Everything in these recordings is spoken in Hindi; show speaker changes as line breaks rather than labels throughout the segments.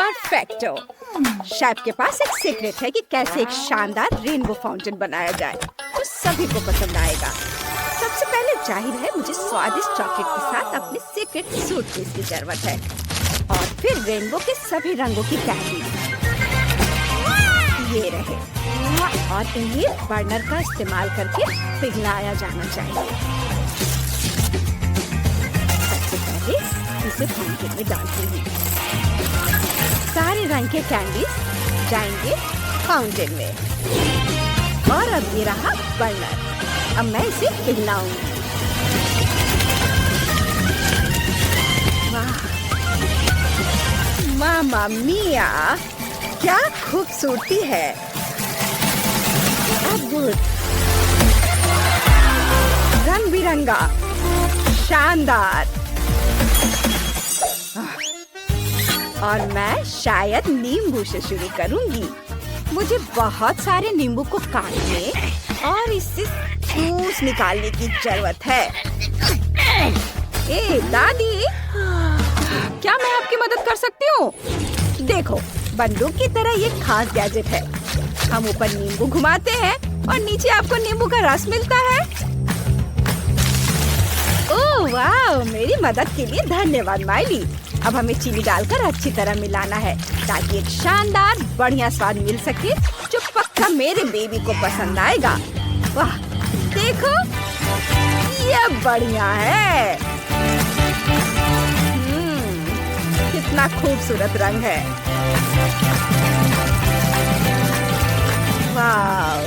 परफेक्टो। शेफ के पास एक सीक्रेट है कि कैसे एक शानदार रेनबो फाउंटेन बनाया जाए तो सभी को पसंद आएगा। सबसे पहले जाहिर है मुझे स्वादिष्ट चॉकलेट के साथ अपने सीक्रेट सूटकेस की जरूरत है और फिर रेनबो के सभी रंगों की कैंडी। ये रहे और इन्हें बर्नर का इस्तेमाल करके पिघलाया जाना चाहिए। सबसे पहले इसे फाउंटेन में डालती हूँ। सारे रंग के कैंडीज जाएंगे फाउंटेन में और अब ये रहा बर्नर। अब मैं इसे पिघलाऊंगी। वाह, मामा मिया, क्या खूबसूरती है। अद्भुत, रंग बिरंगा, शानदार। और मैं शायद नींबू से शुरू करूंगी। मुझे बहुत सारे नींबू को काटने और इससे जूस निकालने की जरूरत है। ए दादी, क्या मैं आपकी मदद कर सकती हूँ? देखो, बंदूक की तरह ये खास गैजेट है। हम ऊपर नींबू घुमाते हैं और नीचे आपको नींबू का रस मिलता है। ओह वाह, मेरी मदद के लिए धन्यवाद माइली। अब हमें चीनी डालकर अच्छी तरह मिलाना है ताकि एक शानदार बढ़िया स्वाद मिल सके जो पक्का मेरे बेबी को पसंद आएगा। वाह देखो, ये बढ़िया है। कितना खूबसूरत रंग है। वाह,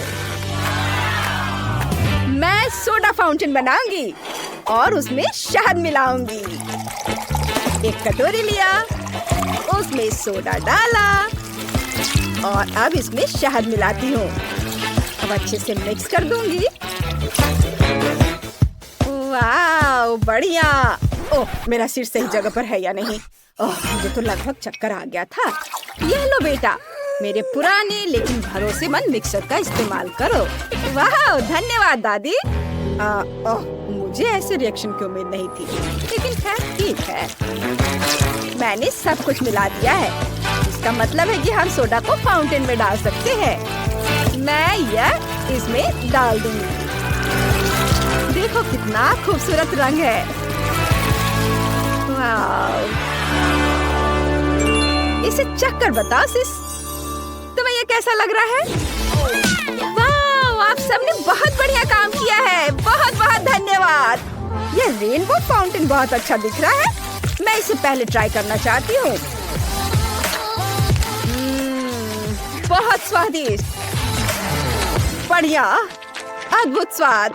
मैं सोडा फाउंटेन बनाऊंगी और उसमें शहद मिलाऊंगी। एक कटोरी लिया, उसमें सोडा डाला और अब इसमें शहद मिलाती हूँ। अब अच्छे से मिक्स कर दूंगी। वाह बढ़िया। ओह, मेरा सिर सही जगह पर है या नहीं? ओह, मुझे तो लगभग चक्कर आ गया था। ये लो बेटा, मेरे पुराने लेकिन भरोसेमंद मिक्सर का इस्तेमाल करो। वाह धन्यवाद दादी। ओह, मुझे ऐसे रिएक्शन की उम्मीद नहीं थी, लेकिन खैर ठीक है। मैंने सब कुछ मिला दिया है। इसका मतलब है कि हम सोडा को फाउंटेन में डाल सकते हैं। मैं यह इसमें डाल दूंगी। देखो कितना खूबसूरत रंग है। वाह, इसे चक्कर बताओ सिस, तुम्हें ये कैसा लग रहा है? वाह, आप सबने बहुत बढ़िया काम किया है। बहुत बहुत धन्यवाद। ये रेनबो फाउंटेन बहुत अच्छा दिख रहा है। मैं इसे पहले ट्राई करना चाहती हूँ। बहुत स्वादिष्ट, बढ़िया, अद्भुत स्वाद।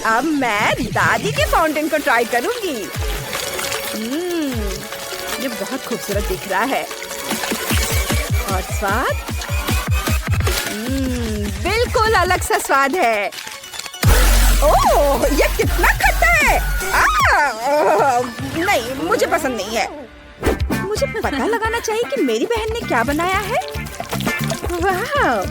अब मैं दादी के फाउंटेन को ट्राई करूंगी। ये बहुत खूबसूरत दिख रहा है और स्वाद बिल्कुल अलग सा स्वाद है। ओह, ये कितना खट्टा है। नहीं, मुझे पसंद नहीं है। मुझे पता लगाना चाहिए कि मेरी बहन ने क्या बनाया है। वाह,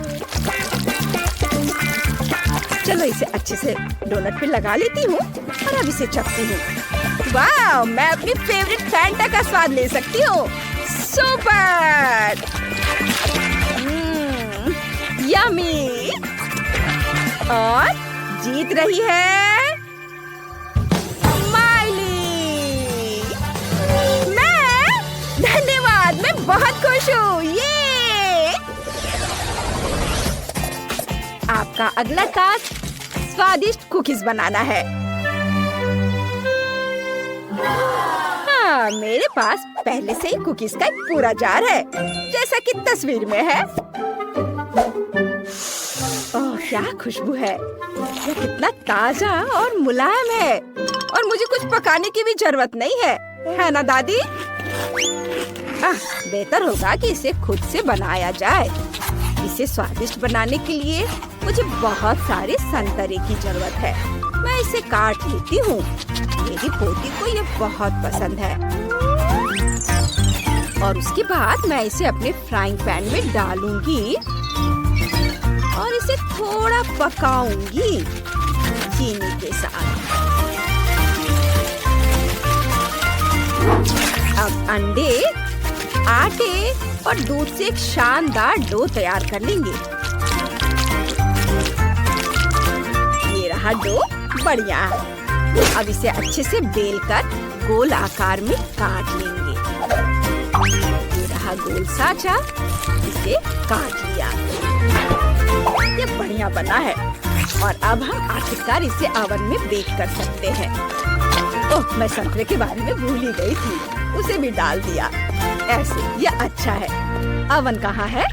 चलो इसे अच्छे से डोनट पे लगा लेती हूँ और अब इसे चखती हूँ। वाह, मैं अपनी फेवरेट फैंटा का स्वाद ले सकती हूँ। Super, yummy. और जीत रही है माइली। मैं, धन्यवाद, मैं बहुत खुश हूँ। ये आपका अगला टास्क स्वादिष्ट कुकीज बनाना है। हाँ, मेरे पास पहले से ही कुकीज का एक पूरा जार है, जैसा कि तस्वीर में है। ओह, क्या खुशबू है। यह कितना ताजा और मुलायम है और मुझे कुछ पकाने की भी जरूरत नहीं है ना दादी? बेहतर होगा कि इसे खुद से बनाया जाए। इसे स्वादिष्ट बनाने के लिए मुझे बहुत सारे संतरे की जरूरत है। मैं इसे काट लेती हूँ। मेरी पोती को ये बहुत पसंद है। और उसके बाद मैं इसे अपने फ्राइंग पैन में डालूंगी और इसे थोड़ा पकाऊंगी चीनी के साथ। अब अंडे आटे और दूध से एक शानदार डो तैयार कर लेंगे। ये रहा डो, बढ़िया। अब इसे अच्छे से बेलकर गोल आकार में काट लेंगे। ये रहा गोल साचा, इसे काट लिया। ये बढ़िया बना है और अब हम आखिरकार इसे ओवन में बेक कर सकते हैं। ओह, मैं संतरे के बारे में भूल ही गई थी, उसे भी डाल दिया। ऐसे ये अच्छा है। ओवन कहाँ है?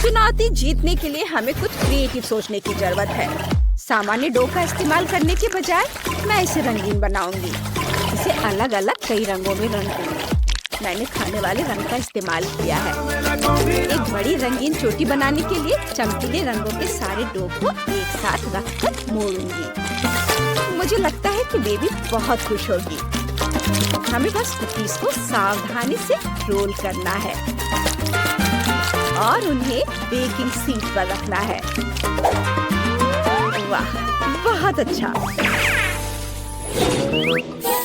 चुनौती जीतने के लिए हमें कुछ क्रिएटिव सोचने की जरूरत है। सामान्य डो का इस्तेमाल करने के बजाय मैं इसे रंगीन बनाऊंगी। इसे अलग अलग कई रंगों में रंग दूंगी। मैंने खाने वाले रंग का इस्तेमाल किया है। एक बड़ी रंगीन चोटी बनाने के लिए चमकीले रंगों के सारे डो को एक साथ रखकर मोड़ूंगी। मुझे लगता है कि बेबी बहुत खुश होगी। हमें बस कुकीज को सावधानी से रोल करना है और उन्हें बेकिंग शीट पर रखना है। वाह, बहुत अच्छा।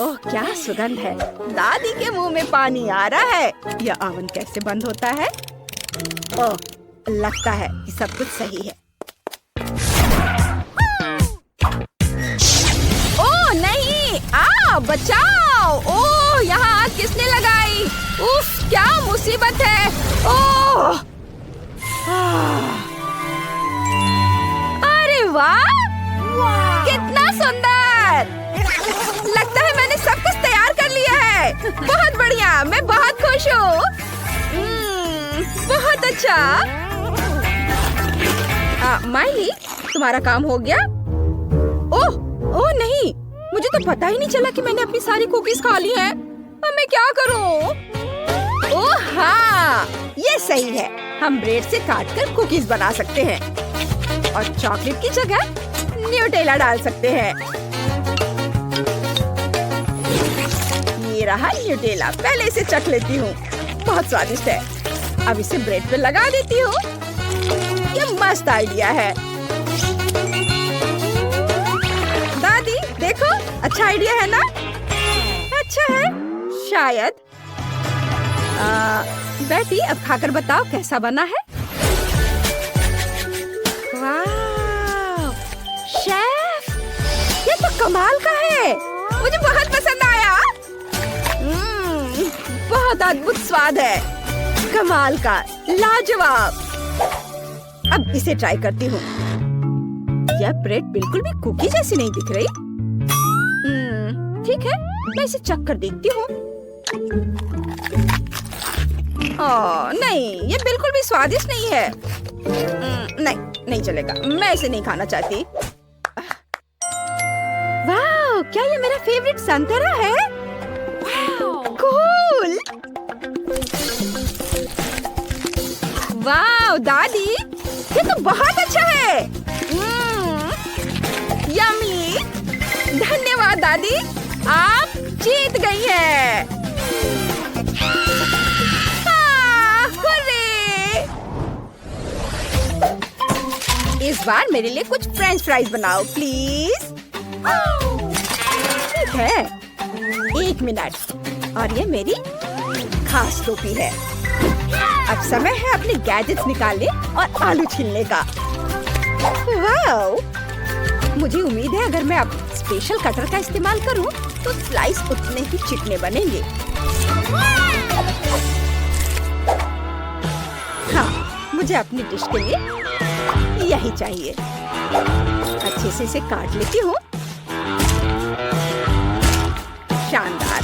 ओह, क्या सुगंध है। दादी के मुंह में पानी आ रहा है। यह ओवन कैसे बंद होता है? ओह, लगता है कि सब कुछ सही है। ओह नहीं, बचाओ। ओह, यहाँ आग किसने लगाई? उफ, क्या मुसीबत है। ओह, अरे वाह, कितना सुंदर। लगता है मैंने सब कुछ तैयार कर लिया है। बहुत बढ़िया, मैं बहुत खुश हूँ। बहुत अच्छा। माइली, तुम्हारा काम हो गया? ओह नहीं, मुझे तो पता ही नहीं चला कि मैंने अपनी सारी कुकीज खा ली हैं। अब मैं क्या करूँ? ओह हाँ, ये सही है। हम ब्रेड से काटकर कुकीज बना सकते हैं और चॉकलेट की जगह न्यूटेला डाल सकते हैं। ये रहा न्यूटेला। पहले इसे चख लेती हूँ। बहुत स्वादिष्ट है। अब इसे ब्रेड पे लगा देती हूँ। ये मस्त आइडिया है। दादी देखो, अच्छा आइडिया है ना? अच्छा है शायद। बेटी, अब खाकर बताओ कैसा बना है। वाह शेफ, ये तो कमाल का है। मुझे बहुत पसंद आया। बहुत अद्भुत स्वाद है। कमाल का, लाजवाब। अब इसे ट्राई करती हूँ। यह ब्रेड बिल्कुल भी कुकी जैसी नहीं दिख रही। ठीक है, मैं इसे चख कर देखती हूँ। नहीं, ये बिल्कुल भी स्वादिष्ट नहीं है। नहीं चलेगा, मैं इसे नहीं खाना चाहती। वाह, क्या ये मेरा फेवरेट संतरा है? कूल। वाह दादी, ये तो बहुत अच्छा है। यम्मी। धन्यवाद दादी, आप जीत गई हैं। हुर्रे! इस बार मेरे लिए कुछ फ्रेंच फ्राइज बनाओ प्लीज। ठीक है, 1 मिनट। और ये मेरी खास टोपी है। अब समय है अपने गैजेट्स निकालने और आलू छीलने का। वाओ! मुझे उम्मीद है अगर मैं अब स्पेशल कटर का इस्तेमाल करूं तो स्लाइस उतने ही चिकने बनेंगे। हाँ, मुझे अपनी डिश के लिए यही चाहिए। अच्छे से इसे काट लेती हूँ। शानदार।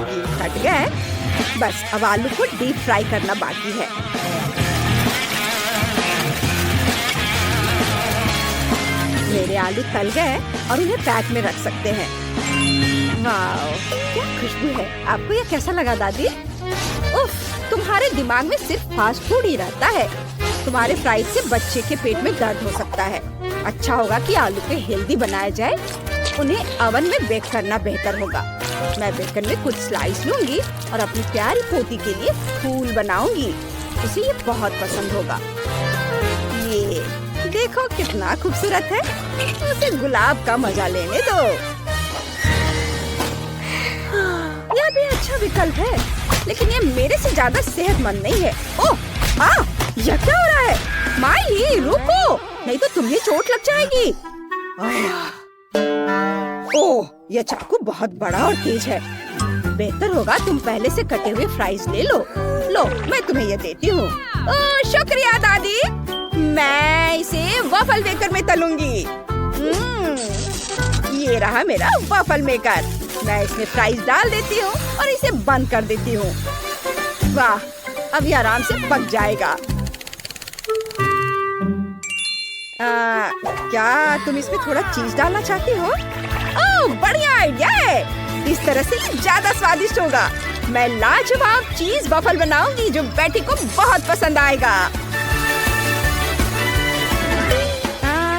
ये कट गए। बस अब आलू को डीप फ्राई करना बाकी है। मेरे आलू तल गए और उन्हें पैक में रख सकते हैं। वाओ, क्या खुशबू है। आपको यह कैसा लगा दादी? उफ, तुम्हारे दिमाग में सिर्फ फास्ट फूड ही रहता है। तुम्हारे फ्राइज से बच्चे के पेट में दर्द हो सकता है। अच्छा होगा कि आलू को हेल्दी बनाया जाए। उन्हें ओवन में बेक करना बेहतर होगा। मैं बेकन में कुछ स्लाइस लूंगी और अपनी प्यारी पोती के लिए फूल बनाऊंगी। उसे ये बहुत पसंद होगा। ये देखो कितना खूबसूरत है। उसे गुलाब का मजा लेने दो। यह भी अच्छा विकल्प है, लेकिन ये मेरे से ज्यादा सेहतमंद नहीं है। ओह, यह क्या हो रहा है? माइली रुको, नहीं तो तुम्हें चोट लग जाएगी। ओह, यह चाकू बहुत बड़ा और तेज है। बेहतर होगा तुम पहले से कटे हुए फ्राइज ले लो। लो, मैं तुम्हें ये देती हूँ। शुक्रिया दादी, मैं इसे वॉफल मेकर में तलूंगी। ये रहा मेरा वॉफल मेकर। मैं इसमें फ्राइज डाल देती हूँ और इसे बंद कर देती हूँ। वाह, अब ये आराम से पक जाएगा। क्या तुम इसमें थोड़ा चीज डालना चाहती हो? ओह, बढ़िया आइडिया है। इस तरह से ये ज्यादा स्वादिष्ट होगा। मैं लाजवाब चीज वॉफल बनाऊंगी जो बेटी को बहुत पसंद आएगा।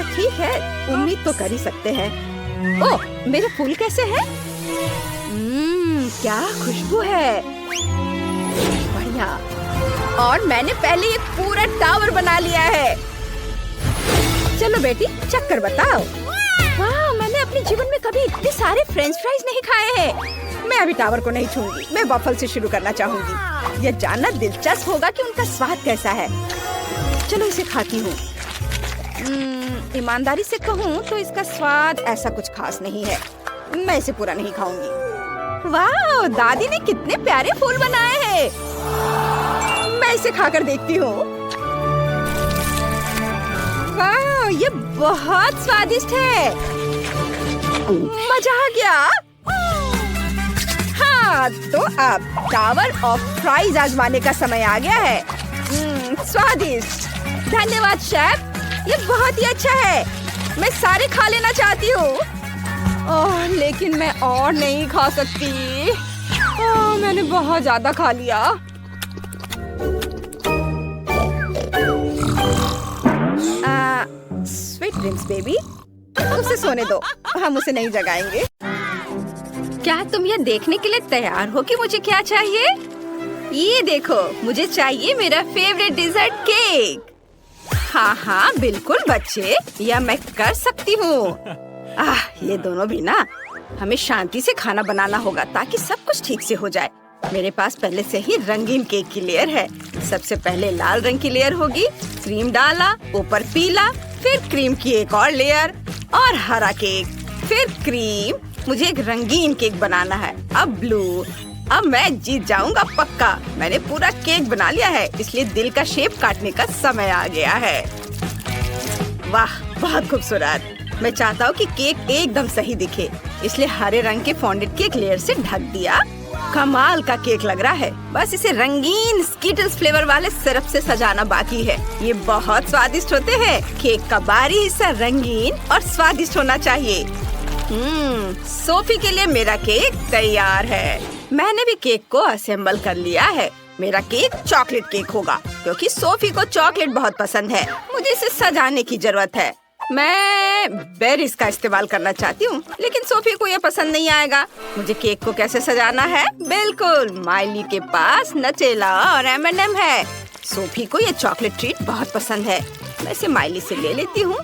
ठीक है, उम्मीद तो कर ही सकते हैं। ओह, मेरे फूल कैसे हैं? क्या खुशबू है। बढ़िया। और मैंने पहले एक पूरा टावर बना लिया है। चलो बेटी, चक्कर बताओ। वाह, मैंने अपने जीवन में कभी इतने सारे फ्रेंच फ्राइज नहीं खाए हैं। मैं अभी टावर को नहीं छूंगी, मैं वॉफल से शुरू करना चाहूंगी। यह जानना दिलचस्प होगा कि उनका स्वाद कैसा है। चलो इसे खाती हूँ। ईमानदारी से कहूँ तो इसका स्वाद ऐसा कुछ खास नहीं है। मैं इसे पूरा नहीं खाऊंगी। वाह, दादी ने कितने प्यारे फूल बनाए हैं। मैं इसे खाकर देखती हूँ। वाह, ये बहुत स्वादिष्ट है। मजा आ गया। हाँ, तो अब टावर ऑफ फ्राइज आजमाने का समय आ गया है। स्वादिष्ट। धन्यवाद शेफ, ये बहुत ही अच्छा है। मैं सारे खा लेना चाहती हूँ। ओह, लेकिन मैं और नहीं खा सकती। ओह, मैंने बहुत ज्यादा खा लिया। स्वीट ड्रीम्स बेबी, उसे सोने दो, हम उसे नहीं जगाएंगे। क्या तुम ये देखने के लिए तैयार हो कि मुझे क्या चाहिए? ये देखो, मुझे चाहिए मेरा फेवरेट डिजर्ट केक। हाँ हाँ बिल्कुल बच्चे, यह मैं कर सकती हूँ। ये दोनों भी ना, हमें शांति से खाना बनाना होगा ताकि सब कुछ ठीक से हो जाए। मेरे पास पहले से ही रंगीन केक की लेयर है। सबसे पहले लाल रंग की लेयर होगी, क्रीम डाला, ऊपर पीला, फिर क्रीम की एक और लेयर और हरा केक, फिर क्रीम। मुझे एक रंगीन केक बनाना है। अब ब्लू। अब मैं जीत जाऊंगा पक्का। मैंने पूरा केक बना लिया है, इसलिए दिल का शेप काटने का समय आ गया है। वाह, बहुत खूबसूरत। मैं चाहता हूँ कि केक एकदम सही दिखे, इसलिए हरे रंग के फॉन्डेड केक लेयर से ढक दिया। कमाल का केक लग रहा है। बस इसे रंगीन स्कीटल्स फ्लेवर वाले सिरप से सजाना बाकी है। ये बहुत स्वादिष्ट होते हैं। केक का बाहरी हिस्सा रंगीन और स्वादिष्ट होना चाहिए। सोफी के लिए मेरा केक तैयार है। मैंने भी केक को असेंबल कर लिया है। मेरा केक चॉकलेट केक होगा क्योंकि सोफी को चॉकलेट बहुत पसंद है। मुझे इसे सजाने की जरूरत है। मैं बेरीज का इस्तेमाल करना चाहती हूँ, लेकिन सोफी को यह पसंद नहीं आएगा। मुझे केक को कैसे सजाना है? बिल्कुल, माइली के पास नटेला और M&M है। सोफी को यह चॉकलेट ट्रीट बहुत पसंद है। मैं इसे माइली से ले लेती हूँ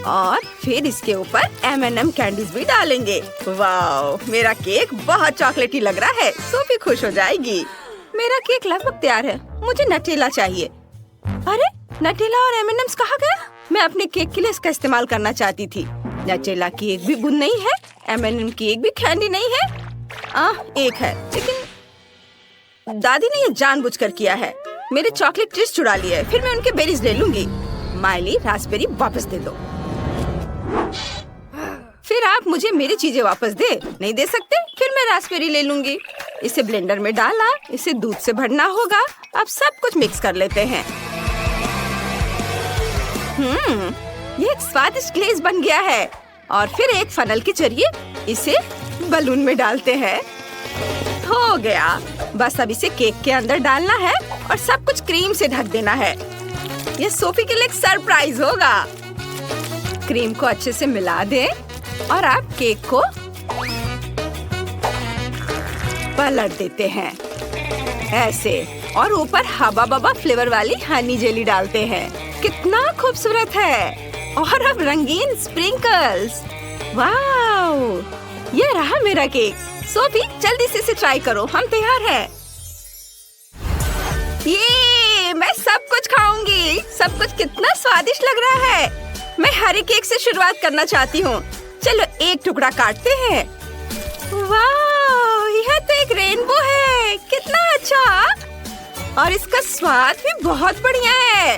और फिर इसके ऊपर M&M कैंडीज भी डालेंगे। वाह, मेरा केक बहुत चॉकलेटी लग रहा है। सोफी खुश हो जाएगी। मेरा केक लगभग तैयार है। मुझे नटेला चाहिए। अरे, नटेला और M&M's कहाँ गए? मैं अपने केक के लिए इसका इस्तेमाल करना चाहती थी। नटेला की एक भी बूंद नहीं है, M&M की एक भी कैंडी नहीं है। एक है, लेकिन दादी ने ये जानबूझकर किया है। मेरे चॉकलेट ट्रीट्स चुरा लिए, फिर मैं उनके बेरीज ले लूंगी। माइली, रास्पबेरी वापस दे दो। फिर आप मुझे मेरी चीजें वापस दे नहीं दे सकते? फिर मैं रास्पबेरी ले लूंगी। इसे ब्लेंडर में डाला, इसे दूध से भरना होगा। अब सब कुछ मिक्स कर लेते हैं। ये एक स्वादिष्ट ग्लेज बन गया है। और फिर एक फनल के जरिए इसे बलून में डालते हैं। हो गया। बस अब इसे केक के अंदर डालना है और सब कुछ क्रीम से ढक देना है। ये सोफी के लिए एक सरप्राइज होगा। क्रीम को अच्छे से मिला दें और आप केक को पलट देते हैं ऐसे, और ऊपर हबा बबा फ्लेवर वाली हनी जेली डालते हैं। कितना खूबसूरत है। और अब रंगीन स्प्रिंकल्स। वाओ, ये रहा मेरा केक। सोफी जल्दी से इसे ट्राई करो, हम तैयार हैं। ये मैं सब कुछ खाऊंगी। सब कुछ कितना स्वादिष्ट लग रहा है। मैं हरे केक से शुरुआत करना चाहती हूँ। चलो एक टुकड़ा काटते हैं। वाह, यह तो एक रेनबो है। कितना अच्छा। और इसका स्वाद भी बहुत बढ़िया है।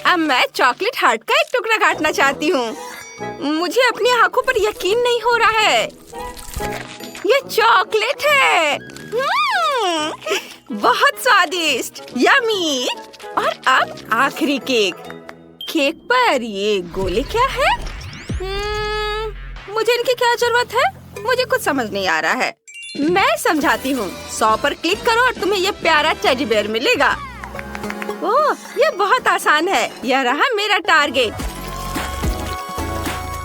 अब मैं चॉकलेट हार्ट का एक टुकड़ा काटना चाहती हूँ। मुझे अपनी आंखों पर यकीन नहीं हो रहा है। ये चॉकलेट है। बहुत स्वादिष्ट, यमी। और अब आखिरी केक। केक पर ये गोले क्या है? मुझे इनकी क्या जरूरत है? मुझे कुछ समझ नहीं आ रहा है। मैं समझाती हूँ। 100 पर क्लिक करो और तुम्हें ये प्यारा टेडी बेयर मिलेगा। ओह, ये बहुत आसान है। यह रहा मेरा टारगेट।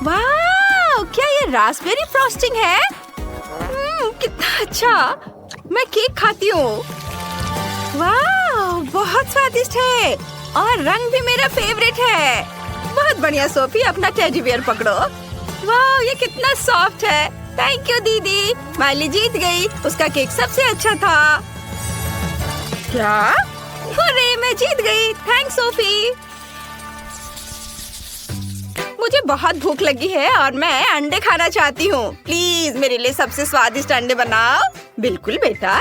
वाह, क्या ये रास्पबेरी फ्रॉस्टिंग है? कितना अच्छा। मैं केक खाती हूँ। वाह, बहुत स्वादिष्ट है और रंग भी मेरा फेवरेट है। बहुत बढ़िया सोफी, अपना टेडी बियर पकड़ो। वाह, ये कितना सॉफ्ट है। थैंक यू दीदी, माइली जीत गई। उसका केक सबसे अच्छा था। क्या? अरे मैं जीत गई। Thanks Sophie. मुझे बहुत भूख लगी है और मैं अंडे खाना चाहती हूँ। प्लीज मेरे लिए सबसे स्वादिष्ट अंडे बनाओ। बिल्कुल बेटा।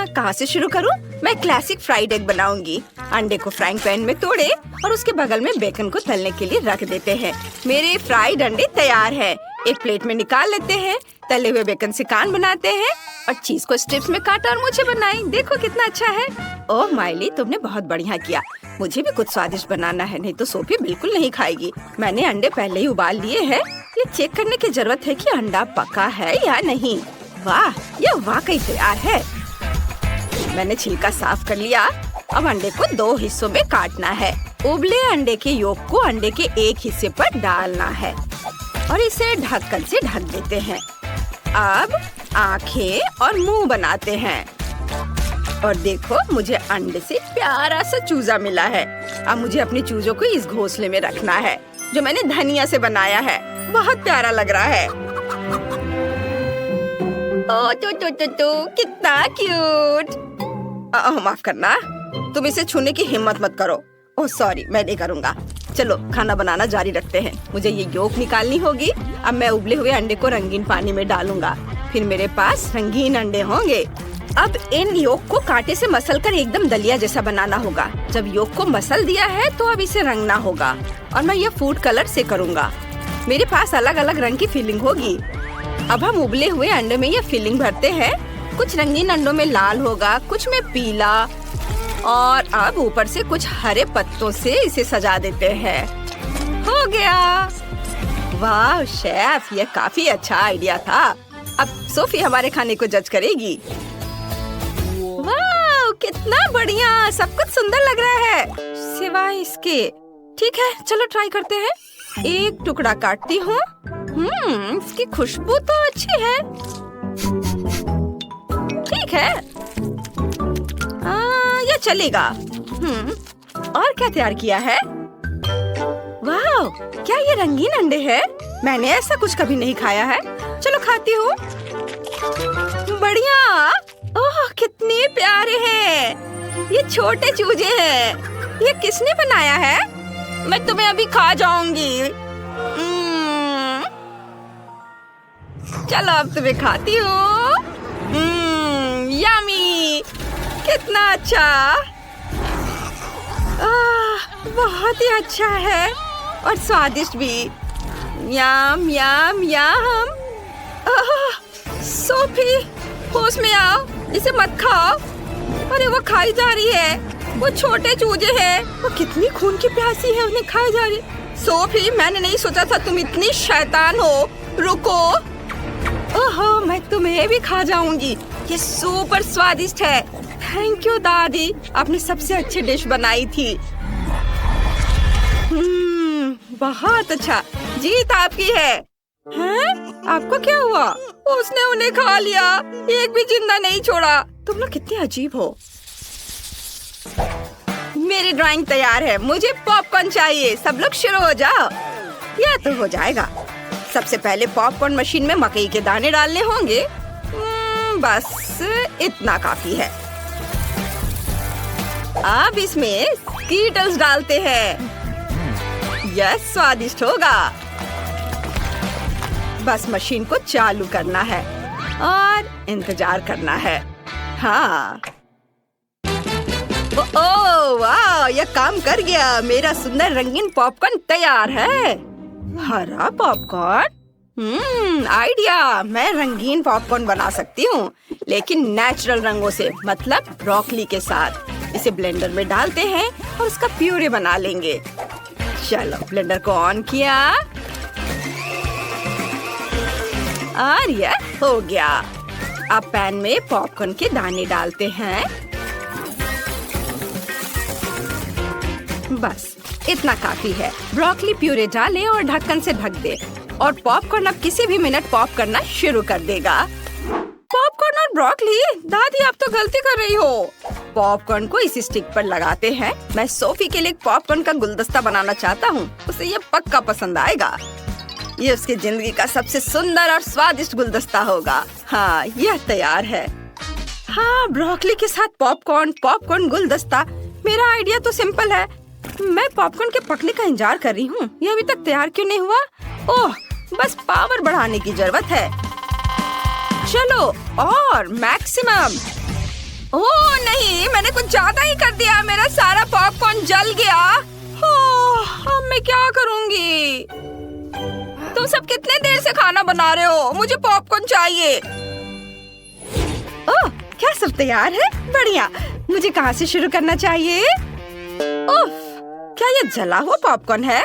कहाँ से शुरू करूँ? मैं क्लासिक फ्राइड एग बनाऊंगी। अंडे को फ्राइंग पैन में तोड़े और उसके बगल में बेकन को तलने के लिए रख देते हैं। मेरे फ्राइड अंडे तैयार हैं। एक प्लेट में निकाल लेते हैं। तले हुए बेकन से कान बनाते हैं और चीज को स्ट्रिप्स में काटा और मुझे बनाई। देखो कितना अच्छा है। ओह माइली, तुमने बहुत बढ़िया किया। मुझे भी कुछ स्वादिष्ट बनाना है, नहीं तो सोफी बिल्कुल नहीं खाएगी। मैंने अंडे पहले ही उबाल लिए हैं। ये चेक करने की जरूरत है कि अंडा पका है या नहीं। वाह, ये वाकई तैयार है। मैंने छिलका साफ कर लिया। अब अंडे को 2 हिस्सों में काटना है। उबले अंडे के योक को अंडे के एक हिस्से पर डालना है और इसे ढक्कन से ढक देते हैं। अब आंखें और मुंह बनाते हैं। और देखो, मुझे अंडे से प्यारा सा चूजा मिला है। अब मुझे अपने चूजों को इस घोंसले में रखना है जो मैंने धनिया से बनाया है। बहुत प्यारा लग रहा है। ओ तो कितना क्यूट। माफ करना, तुम इसे छूने की हिम्मत मत करो। ओह सॉरी, मैं नहीं करूँगा। चलो खाना बनाना जारी रखते हैं। मुझे ये योक निकालनी होगी। अब मैं उबले हुए अंडे को रंगीन पानी में डालूंगा। फिर मेरे पास रंगीन अंडे होंगे। अब इन योक को कांटे से मसलकर एकदम दलिया जैसा बनाना होगा। जब योक को मसल दिया है तो अब इसे रंगना होगा और मैं ये फूड कलर से करूँगा। मेरे पास अलग अलग रंग की फिलिंग होगी। अब हम उबले हुए अंडे में ये फिलिंग भरते हैं। कुछ रंगीन अंडों में लाल होगा, कुछ में पीला, और अब ऊपर से कुछ हरे पत्तों से इसे सजा देते हैं। हो गया। वाह शेफ, ये काफी अच्छा आइडिया था। अब सोफी हमारे खाने को जज करेगी। वाह, कितना बढ़िया। सब कुछ सुंदर लग रहा है सिवाय इसके। ठीक है, चलो ट्राई करते हैं। एक टुकड़ा काटती हूँ। इसकी खुशबू तो अच्छी है। ठीक है, ये चलेगा। और क्या तैयार किया है? वाह, क्या ये रंगीन अंडे हैं? मैंने ऐसा कुछ कभी नहीं खाया है। चलो खाती हूँ। बढ़िया। ओह कितने प्यारे हैं। ये छोटे चूजे हैं। ये किसने बनाया है? मैं तुम्हें अभी खा जाऊंगी। चलो अब तुम्हें खाती हूँ। यम्मी, कितना अच्छा। बहुत ही अच्छा है और स्वादिष्ट भी। यम यम यम। सोफी, होश में आओ। इसे मत खाओ। अरे वो खाई जा रही है। वो छोटे चूजे हैं। वो कितनी खून की प्यासी है, उन्हें खाई जा रही। सोफी, मैंने नहीं सोचा था तुम इतनी शैतान हो। रुको। ओहो, मैं तुम्हें भी खा जाऊंगी। ये सुपर स्वादिष्ट है। थैंक यू दादी, आपने सबसे अच्छी डिश बनाई थी। बहुत अच्छा। जीत आपकी है। हैं? आपको क्या हुआ? उसने उन्हें खा लिया। एक भी जिंदा नहीं छोड़ा। तुम लोग कितने अजीब हो। मेरी ड्राइंग तैयार है। मुझे पॉपकॉर्न चाहिए। सब लोग शुरू हो जाओ। यह तो हो जाएगा। सबसे पहले पॉपकॉर्न मशीन में मकई के दाने डालने होंगे। बस इतना काफी है। अब इसमें स्कीटल्स डालते हैं। यह स्वादिष्ट होगा। बस मशीन को चालू करना है और इंतजार करना है। हाँ, ओह वाह, यह काम कर गया। मेरा सुंदर रंगीन पॉपकॉर्न तैयार है। हरा पॉपकॉर्न? आइडिया। मैं रंगीन पॉपकॉर्न बना सकती हूँ, लेकिन नेचुरल रंगों से, मतलब ब्रोकली के साथ। इसे ब्लेंडर में डालते हैं और उसका प्यूरे बना लेंगे। चलो, ब्लेंडर को ऑन किया और यह हो गया। अब पैन में पॉपकॉर्न के दाने डालते हैं। बस इतना काफी है। ब्रोकली प्यूरे डालें और ढक्कन से ढक दे और पॉपकॉर्न अब किसी भी मिनट पॉप करना शुरू कर देगा। पॉपकॉर्न और ब्रोकली? दादी, आप तो गलती कर रही हो। पॉपकॉर्न को इसी स्टिक पर लगाते हैं। मैं सोफी के लिए पॉपकॉर्न का गुलदस्ता बनाना चाहता हूँ। उसे ये पक्का पसंद आएगा। ये उसकी जिंदगी का सबसे सुंदर और स्वादिष्ट गुलदस्ता होगा। हाँ, यह तैयार है। हाँ, ब्रोकली के साथ पॉपकॉर्न, पॉपकॉर्न गुलदस्ता। मेरा आइडिया तो सिंपल है। मैं पॉपकॉर्न के पकने का इंतजार कर रही हूँ। ये अभी तक तैयार क्यों नहीं हुआ? ओह, बस पावर बढ़ाने की जरूरत है। चलो, और मैक्सिमम। ओह नहीं, मैंने कुछ ज्यादा ही कर दिया। मेरा सारा पॉपकॉर्न जल गया। ओह, अब मैं क्या करूँगी? तुम सब कितने देर से खाना बना रहे हो? मुझे पॉपकॉर्न चाहिए। ओह, क्या सब तैयार है? बढ़िया। मुझे कहाँ से शुरू करना चाहिए? ओह, क्या ये जला हुआ पॉपकॉर्न है?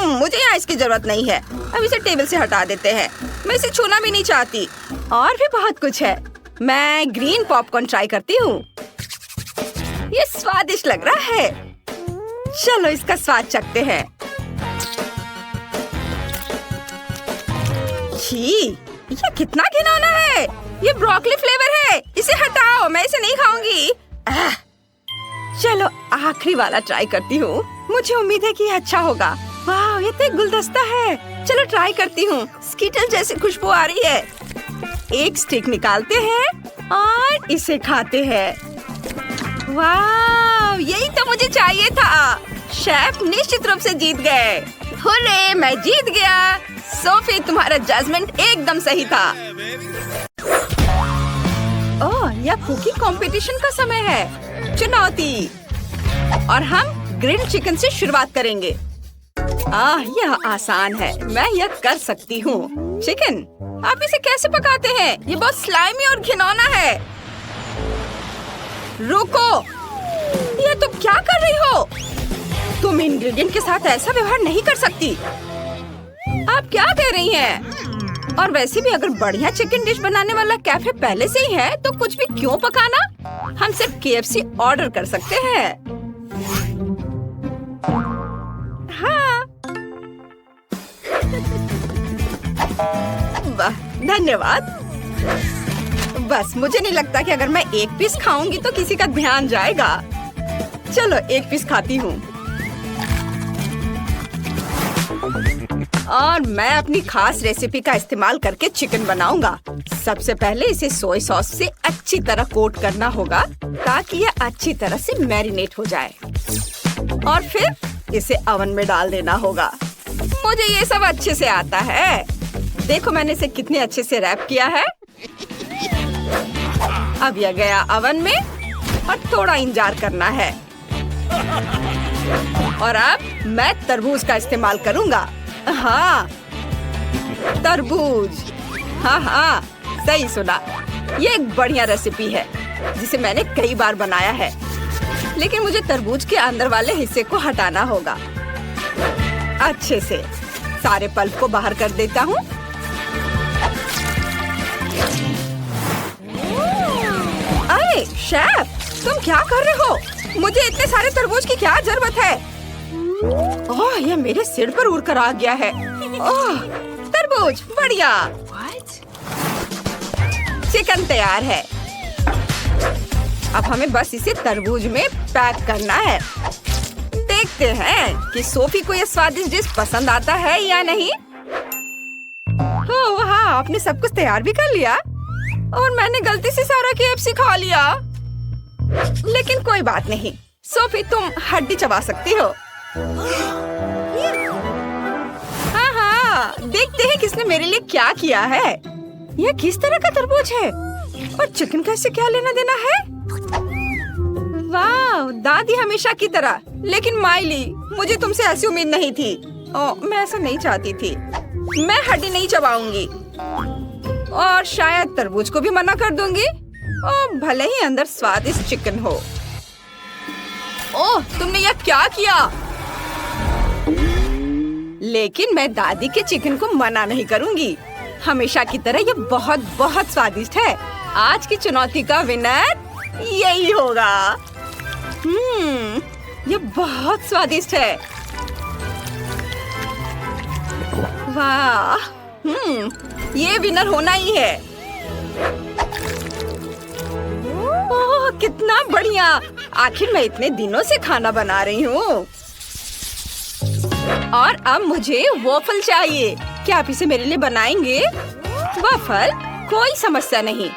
मुझे यहाँ इसकी जरूरत नहीं है। अब इसे टेबल से हटा देते हैं। मैं इसे छूना भी नहीं चाहती। और भी बहुत कुछ है। मैं ग्रीन पॉपकॉर्न ट्राई करती हूँ। ये स्वादिष्ट लग रहा है। चलो, इसका स्वाद चखते हैं। छी, ये कितना घिनौना है। ये ब्रोकली फ्लेवर है। इसे हटाओ, मैं इसे नहीं खाऊंगी। चलो, आखिरी वाला ट्राई करती हूँ। मुझे उम्मीद है कि ये अच्छा होगा। वाह, ये तो एक गुलदस्ता है। चलो ट्राई करती हूँ। स्कीटल जैसी खुशबू आ रही है। एक स्टिक निकालते हैं और इसे खाते हैं। वाह, यही तो मुझे चाहिए था। शेफ निश्चित रूप से जीत गए। हुर्रे, मैं जीत गया। सोफी, तुम्हारा जजमेंट एकदम सही था। ओह, यह कुकिंग कंपटीशन का समय है। चुनौती। और हम ग्रिल्ड चिकन से शुरुआत करेंगे। यह आसान है। मैं यह कर सकती हूँ। चिकन, आप इसे कैसे पकाते हैं? ये बहुत स्लाइमी और घिनौना है। रुको, ये तुम क्या कर रही हो? तुम इंग्रेडिएंट के साथ ऐसा व्यवहार नहीं कर सकती। आप क्या कह रही हैं? और वैसे भी अगर बढ़िया चिकन डिश बनाने वाला कैफे पहले से ही है, तो कुछ भी क्यों पकाना? हम सिर्फ KFC ऑर्डर कर सकते हैं। हाँ। धन्यवाद। बस मुझे नहीं लगता कि अगर मैं एक पीस खाऊंगी तो किसी का ध्यान जाएगा। चलो, एक पीस खाती हूँ। और मैं अपनी खास रेसिपी का इस्तेमाल करके चिकन बनाऊंगा। सबसे पहले इसे सोया सॉस से अच्छी तरह कोट करना होगा ताकि ये अच्छी तरह से मैरिनेट हो जाए। और फिर इसे ओवन में डाल देना होगा। मुझे ये सब अच्छे से आता है। देखो मैंने इसे कितने अच्छे से रैप किया है। अब यह गया ओवन में और थोड़ा इंतजार करना है। और अब मैं तरबूज का इस्तेमाल करूंगा। हाँ, तरबूज। हाँ, सही सुना। ये एक बढ़िया रेसिपी है जिसे मैंने कई बार बनाया है। लेकिन मुझे तरबूज के अंदर वाले हिस्से को हटाना होगा। अच्छे से सारे पल्प को बाहर कर देता हूँ। अरे शेफ, तुम क्या कर रहे हो? मुझे इतने सारे तरबूज की क्या जरूरत है? ओह, ये मेरे सिर पर उड़ कर आ गया है। ओह, तरबूज, बढ़िया। चिकन तैयार है। अब हमें बस इसे तरबूज में पैक करना है। देखते हैं कि सोफी को ये स्वादिष्ट डिश पसंद आता है या नहीं। ओह हाँ, आपने सब कुछ तैयार भी कर लिया और मैंने गलती से सारा KFC खा लिया। लेकिन कोई बात नहीं, सोफी तुम हड्डी चबा सकती हो। हाँ हाँ, देखते हैं किसने मेरे लिए क्या किया है। यह किस तरह का तरबूज है और चिकन का इससे क्या लेना देना है? वाह, दादी हमेशा की तरह। लेकिन माइली, मुझे तुमसे ऐसी उम्मीद नहीं थी। मैं ऐसा नहीं चाहती थी। मैं हड्डी नहीं चबाऊंगी और शायद तरबूज को भी मना कर दूंगी। भले ही अंदर स्वादिष्ट चिकन हो। ओह, तुमने यह क्या किया? लेकिन मैं दादी के चिकन को मना नहीं करूंगी। हमेशा की तरह ये बहुत बहुत स्वादिष्ट है। आज की चुनौती का विनर यही होगा। ये बहुत स्वादिष्ट है। वाह, ये विनर होना ही है। ओह, कितना बढ़िया। आखिर मैं इतने दिनों से खाना बना रही हूँ और अब मुझे वॉफल चाहिए। क्या आप इसे मेरे लिए बनाएंगे? वॉफल? कोई समस्या नहीं।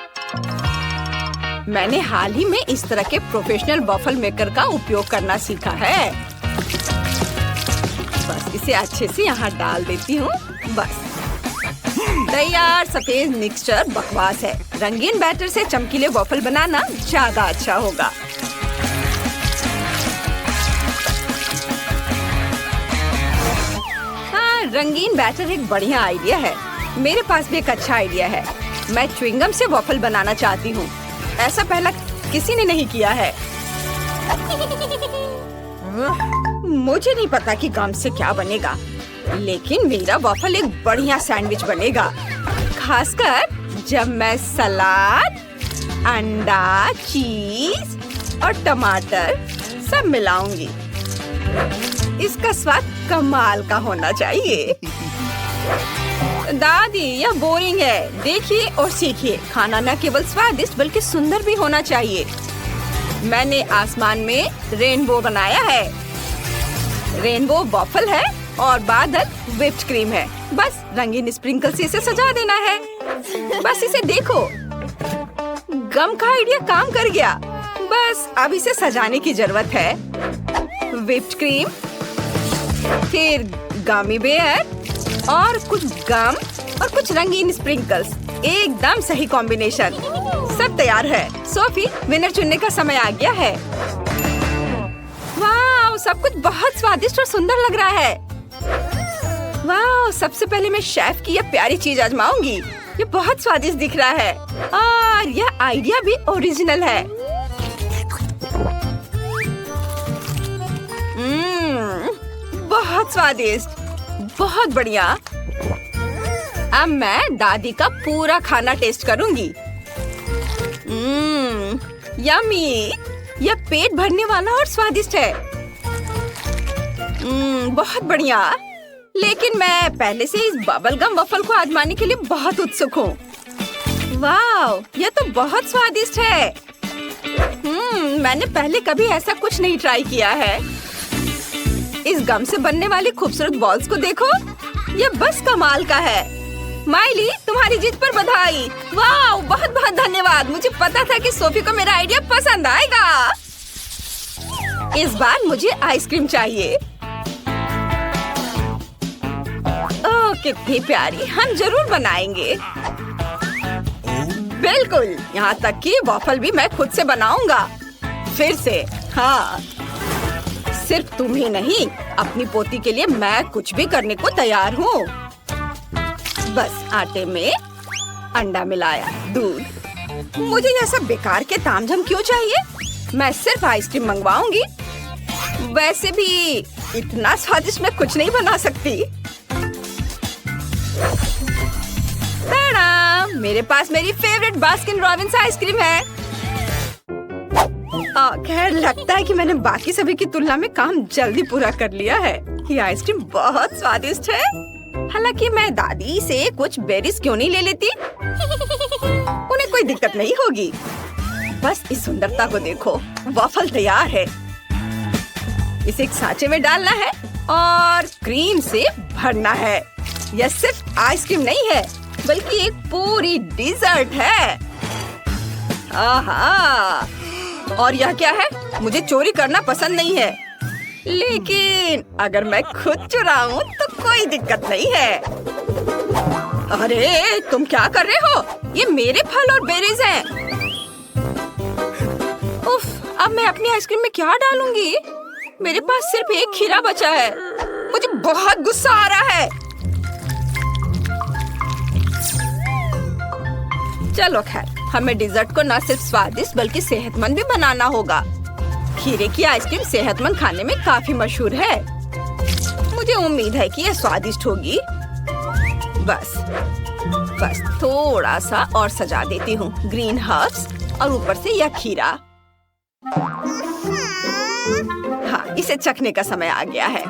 मैंने हाल ही में इस तरह के प्रोफेशनल वॉफल मेकर का उपयोग करना सीखा है। बस इसे अच्छे से यहाँ डाल देती हूँ। बस तैयार। सफेद मिक्सचर बकवास है। रंगीन बैटर से चमकीले वॉफल बनाना ज्यादा अच्छा होगा। हाँ, रंगीन बैटर एक बढ़िया आइडिया है। मेरे पास भी एक अच्छा आइडिया है। मैं च्युइंगम से वॉफल बनाना चाहती हूँ। ऐसा पहला किसी ने नहीं किया है। मुझे नहीं पता कि गम से क्या बनेगा, लेकिन मेरा वॉफल एक बढ़िया सैंडविच बनेगा। खासकर जब मैं सलाद, अंडा, चीज और टमाटर सब मिलाऊंगी। इसका स्वाद कमाल का होना चाहिए। दादी, यह बोरिंग है। देखिए और सीखिए। खाना न केवल स्वादिष्ट बल्कि सुंदर भी होना चाहिए। मैंने आसमान में रेनबो बनाया है। रेनबो वॉफल है और बादल व्हिप्ड क्रीम है। बस रंगीन स्प्रिंकल से इसे सजा देना है। बस इसे देखो, गम का आइडिया काम कर गया। बस अब इसे सजाने की जरूरत है। व्हिप्ड क्रीम, फिर गमी बेयर और कुछ गम और कुछ रंगीन स्प्रिंकल्स। एकदम सही कॉम्बिनेशन। सब तैयार है। सोफी, विनर चुनने का समय आ गया है। वाह, सब कुछ बहुत स्वादिष्ट और सुंदर लग रहा है। वाह, सबसे पहले मैं शेफ की यह प्यारी चीज आजमाऊंगी। ये बहुत स्वादिष्ट दिख रहा है और यह आइडिया भी ओरिजिनल है। बहुत स्वादिष्ट, बहुत बढ़िया। अब मैं दादी का पूरा खाना टेस्ट करूंगी। यम्मी, यह पेट भरने वाला और स्वादिष्ट है। बहुत बढ़िया। लेकिन मैं पहले से इस बबल गम वॉफल को आजमाने के लिए बहुत उत्सुक हूँ। वाह, यह तो बहुत स्वादिष्ट है। मैंने पहले कभी ऐसा कुछ नहीं ट्राई किया है। इस गम से बनने वाली खूबसूरत बॉल्स को देखो, ये बस कमाल का है। माइली, तुम्हारी जीत पर बधाई। वाह, बहुत बहुत धन्यवाद। मुझे पता था कि सोफी को मेरा आइडिया पसंद आएगा। इस बार मुझे आइसक्रीम चाहिए। ओह, कितनी प्यारी। हम जरूर बनाएंगे। बिल्कुल, यहाँ तक कि वॉफल भी मैं खुद से बनाऊंगा। फिर से। हाँ, सिर्फ तुम ही नहीं, अपनी पोती के लिए मैं कुछ भी करने को तैयार हूँ। बस आटे में अंडा मिलाया, दूध। मुझे यह सब बेकार के तामझाम क्यों चाहिए? मैं सिर्फ आइसक्रीम मंगवाऊंगी। वैसे भी इतना स्वादिष्ट मैं कुछ नहीं बना सकती। ताड़ा! मेरे पास मेरी फेवरेट बास्किन रॉबिन्स आइसक्रीम है। खैर, लगता है कि मैंने बाकी सभी की तुलना में काम जल्दी पूरा कर लिया है। ये आइसक्रीम बहुत स्वादिष्ट है। हालांकि मैं दादी से कुछ बेरीज क्यों नहीं ले लेती? उन्हें कोई दिक्कत नहीं होगी। बस इस सुंदरता को देखो। वॉफल तैयार है। इसे एक सांचे में डालना है और क्रीम से भरना है। यह सिर्फ आइसक्रीम नहीं है बल्कि एक पूरी डिजर्ट है। आहा! और यह क्या है? मुझे चोरी करना पसंद नहीं है, लेकिन अगर मैं खुद चुराऊं तो कोई दिक्कत नहीं है। अरे तुम क्या कर रहे हो? ये मेरे फल और बेरीज हैं। उफ, अब मैं अपनी आइसक्रीम में क्या डालूंगी? मेरे पास सिर्फ एक खीरा बचा है। मुझे बहुत गुस्सा आ रहा है। चलो खैर, हमें डिजर्ट को न सिर्फ स्वादिष्ट बल्कि सेहतमंद भी बनाना होगा। खीरे की आइसक्रीम सेहतमंद खाने में काफी मशहूर है। मुझे उम्मीद है कि यह स्वादिष्ट होगी। बस थोड़ा सा और सजा देती हूँ ग्रीन हर्ब्स और ऊपर से यह खीरा। हाँ, इसे चखने का समय आ गया है।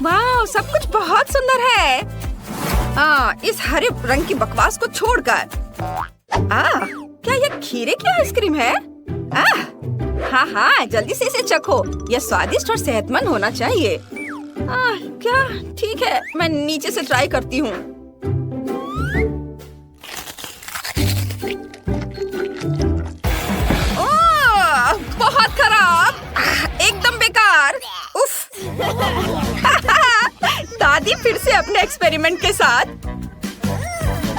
वाह, सब कुछ बहुत सुंदर है। इस हरे रंग की बकवास को छोड़कर। क्या यह खीरे की आइसक्रीम है? हाँ, जल्दी से इसे चखो। यह स्वादिष्ट और सेहतमंद होना चाहिए। क्या? ठीक है, मैं नीचे से ट्राई करती हूँ। बहुत खराब, एकदम बेकार। उफ। दादी फिर से अपने एक्सपेरिमेंट के साथ।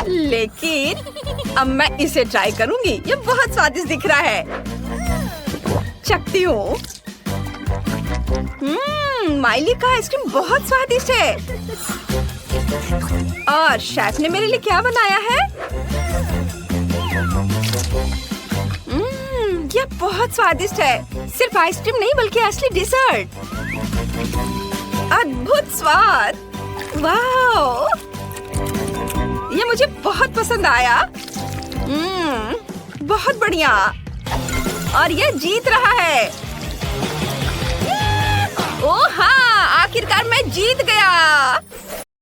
लेकिन अब मैं इसे ट्राई करूंगी। ये बहुत स्वादिष्ट दिख रहा है। चखती हूँ। माइली का आइसक्रीम बहुत स्वादिष्ट है। और शेफ ने मेरे लिए क्या बनाया है? यह बहुत स्वादिष्ट है। सिर्फ आइसक्रीम नहीं बल्कि असली डिजर्ट। अद्भुत स्वाद। वाह, ये मुझे बहुत पसंद आया। बहुत बढ़िया। और यह जीत रहा है। ओह हाँ, आखिरकार मैं जीत गया।